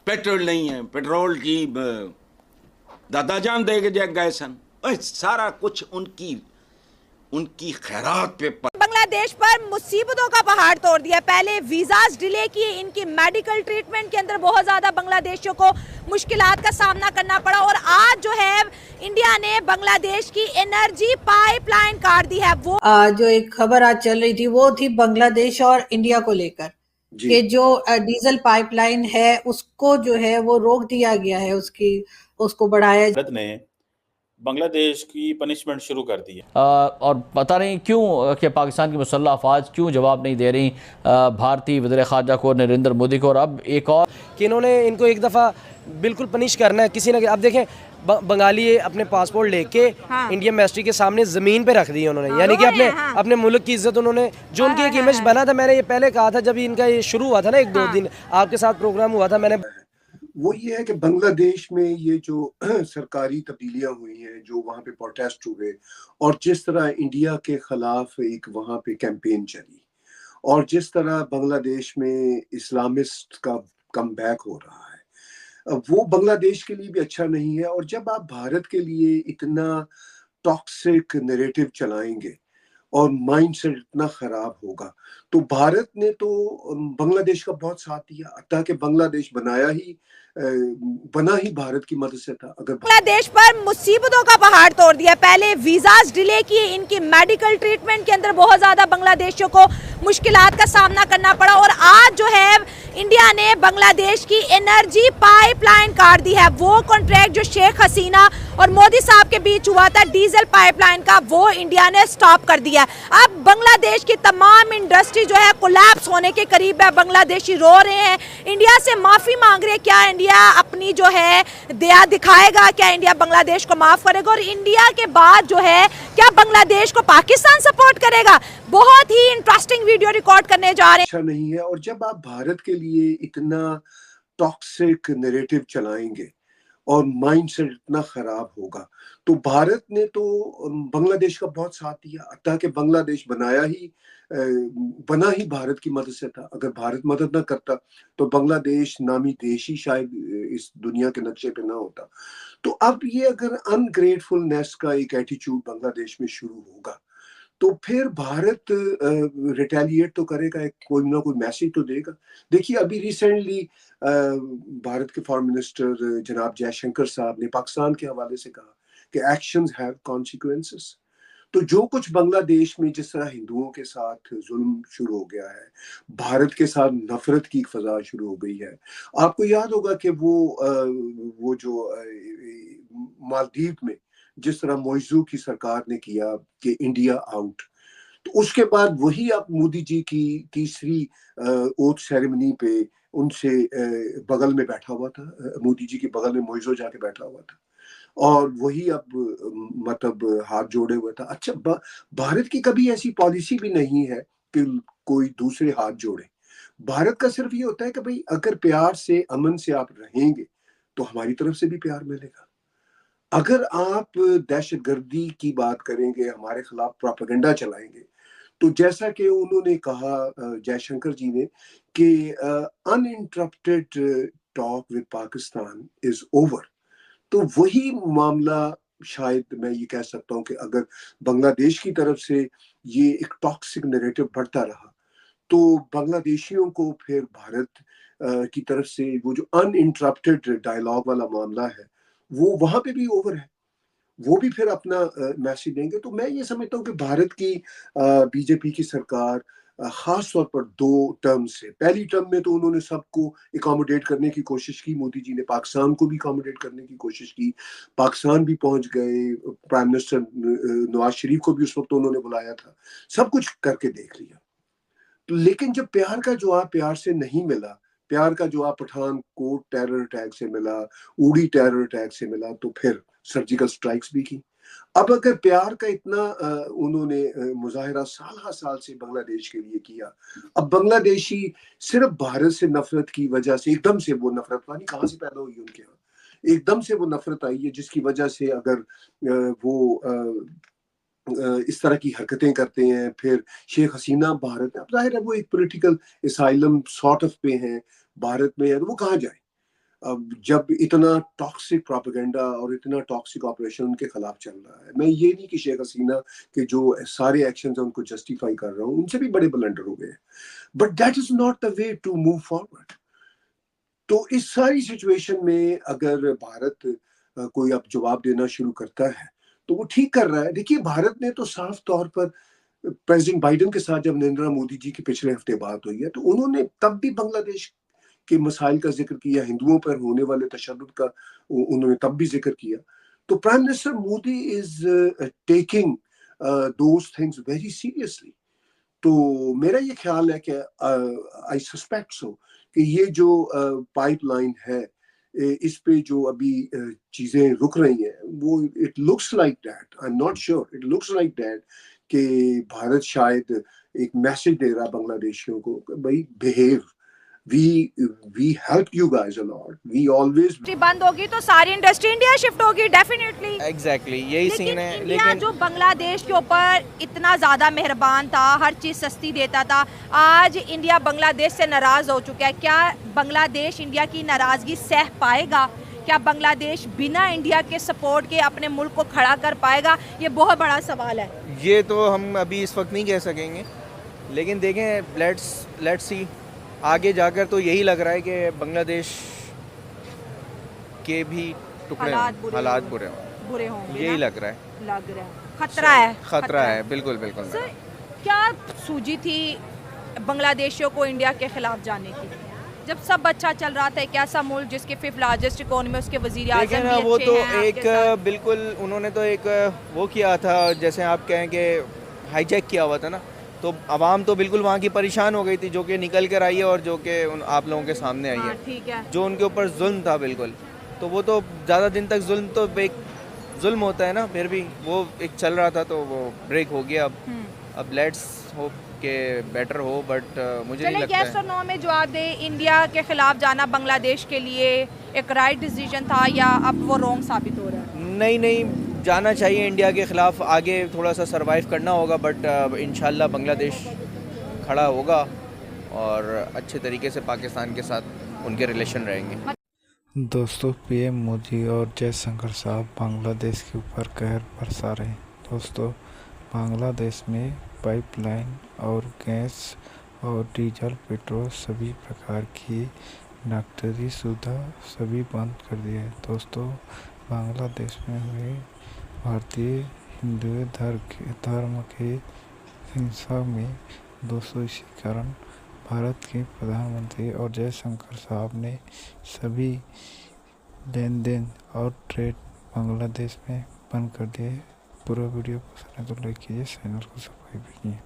Petrol नहीं है, petrol की दादा जान दे के जग गए सन। सारा कुछ उनकी उनकी खैरात पे बांग्लादेश पर मुसीबतों का पहाड़ तोड़ दिया। पहले वीजाज डिले किए, इनकी मेडिकल ट्रीटमेंट के अंदर बहुत ज्यादा बांग्लादेशियों को मुश्किलात का सामना करना पड़ा और आज जो है इंडिया ने बांग्लादेश की एनर्जी पाइपलाइन काट दी है। वो जो एक खबर आज चल रही थी वो थी बांग्लादेश और इंडिया को लेकर कि जो डीजल पाइपलाइन है उसको जो है वो रोक दिया गया है, उसको बढ़ाया। भारत ने बांग्लादेश की पनिशमेंट शुरू कर दी है और पता नहीं क्यों कि पाकिस्तान की मुसल्लह अफवाज क्यों जवाब नहीं दे रही भारतीय वज़ीर ख़ारजा को, नरेंद्र मोदी को। और अब एक और कि इन्होंने इनको एक दफ़ा बिल्कुल पनिश करना है किसी ना। अब देखें बंगाली अपने पासपोर्ट लेके इंडियन एम्बेसी के सामने ज़मीन पे रख दी उन्होंने, यानी कि अपने मुल्क की इज्जत उन्होंने, जो उनकी एक इमेज बना था। मैंने ये पहले कहा था जब इनका ये शुरू हुआ था ना, 1-2 दिन आपके साथ प्रोग्राम हुआ था, मैंने वो ये है कि बांग्लादेश में ये जो सरकारी तब्दीलियां हुई हैं, जो वहाँ पे प्रोटेस्ट हुए और जिस तरह इंडिया के खिलाफ एक वहाँ पे कैंपेन चली और जिस तरह बांग्लादेश में इस्लामिस्ट का कमबैक हो रहा है, वो बांग्लादेश के लिए भी अच्छा नहीं है। और जब आप भारत के लिए इतना टॉक्सिक नैरेटिव चलाएंगे और माइंडसेट इतना खराब होगा, तो भारत ने तो बांग्लादेश का बहुत साथ दिया। ताकि बांग्लादेश बना ही भारत की मदद से था। अगर बांग्लादेश पर मुसीबतों का पहाड़ तोड़ दिया। पहले वीजाज डिले किए, इनकी मेडिकल ट्रीटमेंट के अंदर बहुत ज्यादा बांग्लादेशियों को मुश्किलात का सामना करना पड़ा और आज जो है इंडिया ने बांग्लादेश की एनर्जी पाइपलाइन काट दी है। वो कॉन्ट्रैक्ट जो शेख हसीना और मोदी साहब के बीच हुआ था डीजल पाइपलाइन का, वो इंडिया ने स्टॉप कर दिया। अब बांग्लादेश की तमाम इंडस्ट्री जो है कोलैप्स होने के करीब है। बांग्लादेशी रो रहे हैं, इंडिया से माफी मांग रहे हैं। क्या इंडिया अपनी जो है दया दिखाएगा? क्या इंडिया बांग्लादेश को माफ करेगा? और इंडिया के बाद जो है क्या बांग्लादेश को पाकिस्तान सपोर्ट करेगा? बहुत ही इंटरेस्टिंग वीडियो रिकॉर्ड करने जा रहे हैं। अच्छा नहीं है। और जब आप भारत के लिए इतना टॉक्सिक नैरेटिव चलाएंगे और माइंडसेट इतना खराब होगा, तो भारत ने तो बांग्लादेश का बहुत साथ दिया। ताकि बांग्लादेश बना ही भारत की मदद से था। अगर भारत मदद ना करता तो बांग्लादेश नामी देश ही शायद इस दुनिया के नक्शे पे ना होता। तो अब ये अगर अनग्रेटफुलनेस का एक एटीट्यूड बांग्लादेश में शुरू होगा, तो फिर भारत रिटेलिएट तो करेगा, कोई ना कोई मैसेज तो देगा। देखिए अभी रिसेंटली भारत के फॉरेन मिनिस्टर जनाब जयशंकर साहब ने पाकिस्तान के हवाले से कहा कि एक्शंस हैव कॉन्सिक्वेंसेस। तो जो कुछ बांग्लादेश में जिस तरह हिंदुओं के साथ जुल्म शुरू हो गया है, भारत के साथ नफरत की फजा शुरू हो गई है। आपको याद होगा कि वो जो मालदीव में जिस तरह मोइजू की सरकार ने किया कि इंडिया आउट, तो उसके बाद वही आप मोदी जी की तीसरी ओथ सेरेमनी पे उनसे बगल में बैठा हुआ था, मोदी जी के बगल में मोइजू जाके बैठा हुआ था और वही अब मतलब हाथ जोड़े हुए था। अच्छा, भारत की कभी ऐसी पॉलिसी भी नहीं है कि कोई दूसरे हाथ जोड़े। भारत का सिर्फ ये होता है कि भाई अगर प्यार से अमन से आप रहेंगे तो हमारी तरफ से भी प्यार मिलेगा। अगर आप दहशतगर्दी की बात करेंगे, हमारे खिलाफ प्रोपेगेंडा चलाएंगे, तो जैसा कि उन्होंने कहा जयशंकर जी ने कि uninterrupted talk with Pakistan is over, तो वही मामला शायद मैं ये कह सकता हूँ कि अगर बांग्लादेश की तरफ से ये एक टॉक्सिक नैरेटिव बढ़ता रहा, तो बांग्लादेशियों को फिर भारत की तरफ से वो जो अनइंटरप्टेड डायलॉग वाला मामला है वो वहां पे भी ओवर है। वो भी फिर अपना मैसेज देंगे। तो मैं ये समझता हूँ कि भारत की बीजेपी की सरकार खास तौर पर 2 टर्म से, पहली टर्म में तो उन्होंने सबको अकोमोडेट करने की कोशिश की, मोदी जी ने पाकिस्तान को भी अकोमोडेट करने की कोशिश की, पाकिस्तान भी पहुंच गए, प्राइम मिनिस्टर नवाज शरीफ को भी उस वक्त उन्होंने बुलाया था, सब कुछ करके देख लिया। तो लेकिन जब प्यार का जवाब प्यार से नहीं मिला, प्यार का जवाब पठानकोट टेरर अटैक से मिला, उड़ी टेरर अटैक से मिला, तो फिर सर्जिकल स्ट्राइक्स भी की। अब अगर प्यार का इतना उन्होंने मुजाहिरा साल हर साल से बांग्लादेश के लिए किया, अब बांग्लादेशी सिर्फ भारत से नफरत की वजह से एकदम से वो नफरत पानी कहाँ से पैदा हुई उनके यहाँ, एकदम से वो नफरत आई है, जिसकी वजह से अगर वो इस तरह की हरकतें करते हैं, फिर शेख हसीना भारत में, अब जाहिर है वो एक पॉलिटिकल असाइलम सॉर्ट ऑफ पे हैं, भारत में है, तो वो कहाँ जाए? अब जब इतना टॉक्सिक प्रोपेगेंडा और इतना टॉक्सिक ऑपरेशन उनके खिलाफ चल रहा है, मैं ये नहीं कि शेख हसीना के जो सारे एक्शन है उनको जस्टिफाई कर रहा हूँ, उनसे भी बड़े ब्लंडर हो गए, but that is not the way to move forward. तो इस सारी सिचुएशन में अगर भारत कोई अब जवाब देना शुरू करता है तो वो ठीक कर रहा है। देखिए, भारत ने तो साफ तौर पर प्रेसिडेंट बाइडेन के साथ जब नरेंद्र मोदी जी की पिछले हफ्ते बात हुई है तो उन्होंने तब भी बांग्लादेश के मसाइल का जिक्र किया, हिंदुओं पर होने वाले तशद्दुद का उन्होंने तब भी जिक्र किया। तो prime minister Modi is taking those things very seriously. तो मेरा ये ख्याल है कि आई सस्पेक्ट सो कि ये जो पाइपलाइन है, इस पे जो अभी चीजें रुक रही हैं, वो it looks like that, I am not sure, it looks like that कि भारत शायद एक मैसेज दे रहा बांग्लादेशियों को कि भाई behave, we helped you guys a lot, we always। बंद होगी तो सारी इंडस्ट्री इंडिया शिफ्ट होगी डेफिनेटली। एग्जैक्टली यही सीन है। इंडिया जो बांग्लादेश के ऊपर इतना ज्यादा मेहरबान था, हर चीज सस्ती देता था, आज इंडिया बांग्लादेश से नाराज हो चुका है। क्या बांग्लादेश इंडिया की नाराजगी सह पाएगा? क्या बांग्लादेश बिना इंडिया के सपोर्ट के अपने मुल्क को खड़ा कर पाएगा? ये बहुत बड़ा सवाल है। ये तो हम अभी इस वक्त नहीं कह सकेंगे, लेकिन देखें, लेट्स सी आगे जाकर तो यही लग रहा है कि बांग्लादेश के भी टुकड़े हालात बुरे होंगे, यही लग रहा है। खतरा है बिल्कुल। सर, क्या सूझी थी बांग्लादेशियों को इंडिया के खिलाफ जाने की? जब सब अच्छा चल रहा था, एक ऐसा मुल्क जिसके 5th लार्जेस्ट इकोनॉमी, उसके वजीर आज़म भी वो अच्छे तो हैं एक बिल्कुल उन्होंने तो एक वो किया था, जैसे आप कहें कि हाईजैक किया हुआ था ना, तो आवाम तो बिल्कुल वहाँ की परेशान हो गई थी, जो कि निकल कर आई है और जो कि आप लोगों के सामने आई है। ठीक है। जो उनके ऊपर जुल्म था बिल्कुल, तो वो तो ज़्यादा दिन तक जुल्म तो एक जुल्म होता है ना, फिर भी वो एक चल रहा था तो वो ब्रेक हो गया। अब लेट्स होप के बेटर हो, बट मुझे नहीं लगता यस और नो में जवाब दे, इंडिया के खिलाफ जाना बांग्लादेश के लिए एक राइट डिसीजन था या अब वो रॉन्ग साबित हो रहा है? नहीं, जाना चाहिए इंडिया के ख़िलाफ़, आगे थोड़ा सा सरवाइव करना होगा, बट इंशाल्लाह बांग्लादेश खड़ा होगा और अच्छे तरीके से पाकिस्तान के साथ उनके रिलेशन रहेंगे। दोस्तों, पीएम मोदी और जयशंकर साहब बांग्लादेश के ऊपर कहर बरसा रहे हैं। दोस्तों, बांग्लादेश में पाइपलाइन और गैस और डीजल, पेट्रोल सभी प्रकार की नकदी सुविधा सभी बंद कर दिया है। दोस्तों, बांग्लादेश में हुए भारतीय हिंदू धर्म के हिंसा में दोस्तों इसी कारण भारत के प्रधानमंत्री और जयशंकर साहब ने सभी लेन देन और ट्रेड बांग्लादेश में बंद कर दिए। पूरा वीडियो पसंद है तो लाइक कीजिए, चैनल को सब्सक्राइब कीजिए।